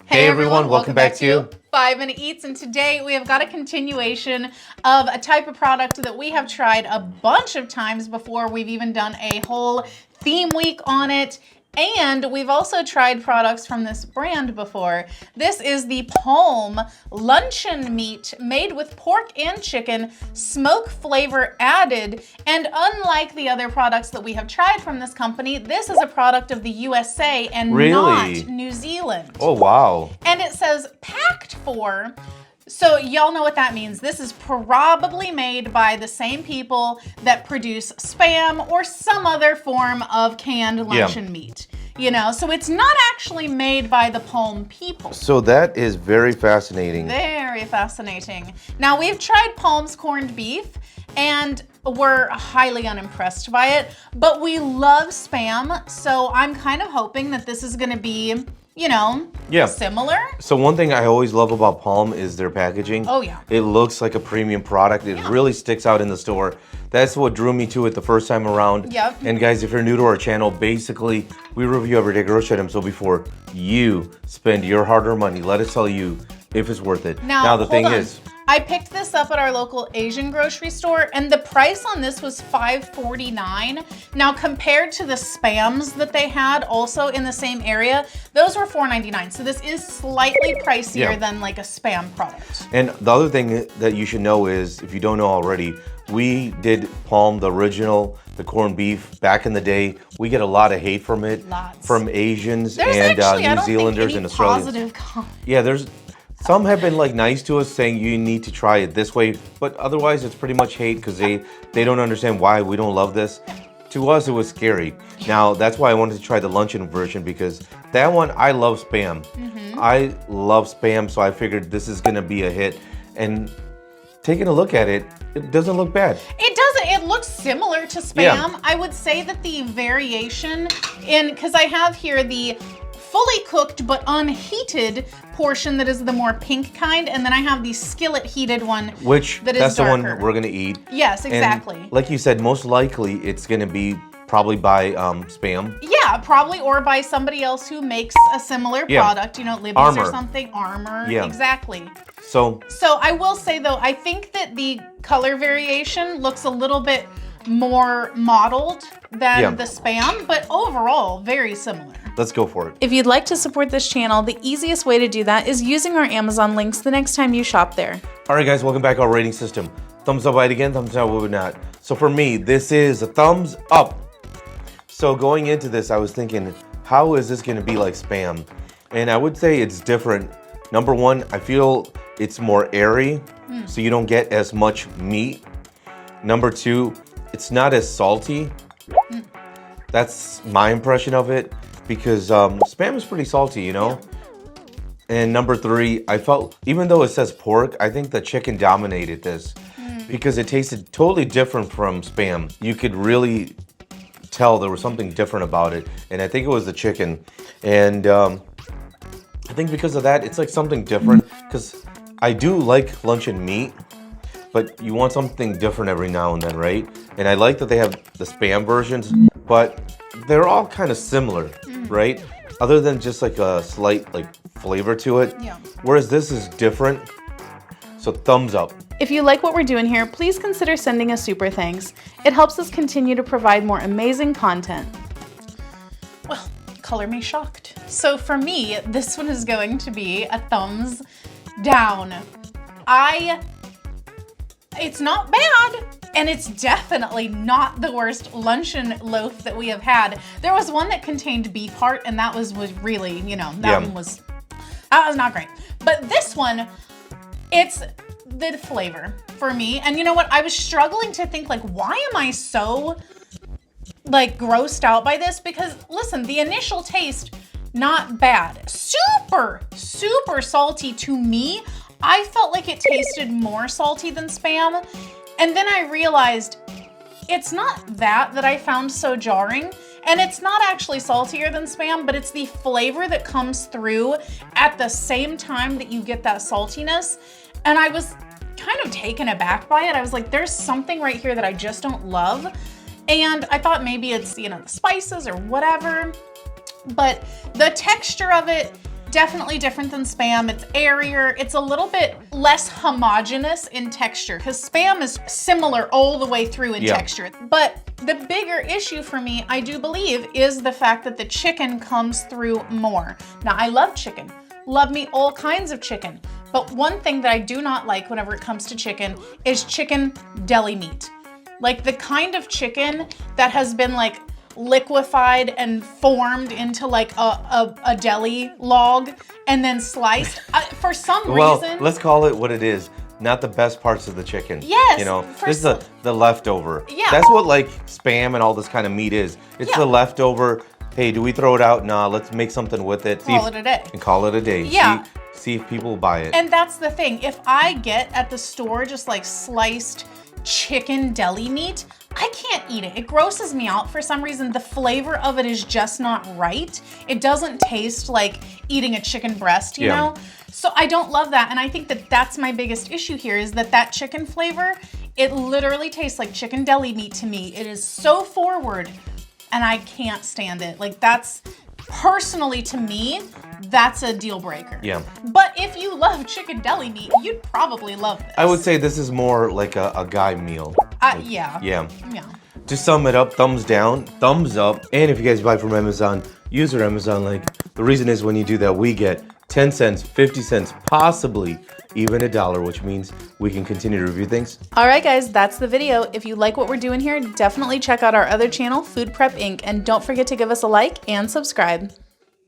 Hey everyone, welcome back to 5 Minute Eats, and today we have got a continuation of a type of product that we have tried a bunch of times before. We've even done a whole theme week on it, and we've also tried products from this brand before. This is the Palm Luncheon meat made with pork and chicken, smoke flavor added, and unlike the other products that we have tried from this company, this is a product of the USA and not New Zealand. Oh, wow. And it says packed for, so y'all know what that means. This is probably made by the same people that produce Spam or some other form of canned luncheon meat. You know, so it's not actually made by the Palm people. So that is very fascinating. Very fascinating. Now, we've tried Palm's corned beef and we're highly unimpressed by it, but we love Spam, so I'm kind of hoping that this is gonna be, you know, similar. So one thing I always love about Palm is their packaging. Oh yeah. It looks like a premium product. It really sticks out in the store. That's what drew me to it the first time around. Yep. And guys, if you're new to our channel, basically we review everyday grocery items. So before you spend your hard-earned money, let us tell you if it's worth it. Now the thing is, I picked this up at our local Asian grocery store, and the price on this was $5.49. Now, compared to the Spams that they had also in the same area, those were $4.99. So this is slightly pricier than like a Spam product. And the other thing that you should know is, if you don't know already, we did Palm, the original, the corned beef back in the day. We get a lot of hate from it, from Asians and New Zealanders and Australians. Yeah, some have been like nice to us, saying you need to try it this way, but otherwise it's pretty much hate because they don't understand why we don't love this. To us, it was scary. Now, that's why I wanted to try the luncheon version, because that one, I love Spam. I love Spam, so I figured this is gonna be a hit. And taking a look at it, it doesn't look bad. It doesn't. It looks similar to Spam. Yeah. I would say that the variation because I have here the fully cooked but unheated portion that is the more pink kind, and then I have the skillet heated one, that's the one we're gonna eat. Yes, exactly. And like you said, most likely it's gonna be probably by Spam. Yeah, probably, or by somebody else who makes a similar product, you know, Libby's or something. Armor, exactly. So I will say though, I think that the color variation looks a little bit more modeled than the Spam, but overall very similar. Let's go for it. If you'd like to support this channel, the easiest way to do that is using our Amazon links the next time you shop there. All right guys, welcome back to our rating system. Thumbs up, bite again, thumbs down, what would not. So for me, this is a thumbs up. So going into this, I was thinking, how is this gonna be like Spam? And I would say it's different. Number one, I feel it's more airy, so you don't get as much meat. Number two, it's not as salty. That's my impression of it, because Spam is pretty salty, you know? And number three, I felt, even though it says pork, I think the chicken dominated this because it tasted totally different from Spam. You could really tell there was something different about it, and I think it was the chicken. And I think because of that, it's like something different, because I do like luncheon meat, but you want something different every now and then, right? And I like that they have the Spam versions, but they're all kind of similar, right? Other than just like a slight like flavor to it. Yeah. Whereas this is different. So thumbs up. If you like what we're doing here, please consider sending us super thanks. It helps us continue to provide more amazing content. Well, color me shocked. So for me, this one is going to be a thumbs down. It's not bad, and it's definitely not the worst luncheon loaf that we have had. There was one that contained beef heart, and that was really, you know, that was not great. But this one, it's the flavor for me. And you know what? I was struggling to think, like, why am I so, like, grossed out by this? Because, listen, the initial taste, not bad. Super, super salty to me. I felt like it tasted more salty than Spam. And then I realized it's not that I found so jarring. And it's not actually saltier than Spam, but it's the flavor that comes through at the same time that you get that saltiness. And I was kind of taken aback by it. I was like, there's something right here that I just don't love. And I thought maybe it's, you know, the spices or whatever. But the texture of it definitely different than Spam. It's airier. It's a little bit less homogeneous in texture because Spam is similar all the way through in texture. But the bigger issue for me, I do believe, is the fact that the chicken comes through more. Now, I love chicken. Love me all kinds of chicken. But one thing that I do not like whenever it comes to chicken is chicken deli meat. Like the kind of chicken that has been like liquefied and formed into like a deli log and then sliced. For some reason. Let's call it what it is. Not the best parts of the chicken. Yes. You know, this is the leftover. Yeah. That's what like Spam and all this kind of meat is. It's the leftover. Hey, do we throw it out? Nah, let's make something with it. Call it a day. And call it a day. Yeah. See if people buy it. And that's the thing. If I get at the store just like sliced chicken deli meat, I can't eat it. It grosses me out for some reason. The flavor of it is just not right. It doesn't taste like eating a chicken breast, you know? So I don't love that. And I think that that's my biggest issue here is that chicken flavor, it literally tastes like chicken deli meat to me. It is so forward and I can't stand it. Like that's, personally to me, that's a deal breaker. Yeah. But if you love chicken deli meat, you'd probably love this. I would say this is more like a guy meal. Yeah. Yeah. Yeah. To sum it up, thumbs down, thumbs up. And if you guys buy from Amazon, use our Amazon link. The reason is when you do that, we get 10 cents, 50 cents, possibly even $1, which means we can continue to review things. All right, guys, that's the video. If you like what we're doing here, definitely check out our other channel, Food Prep Inc. And don't forget to give us a like and subscribe.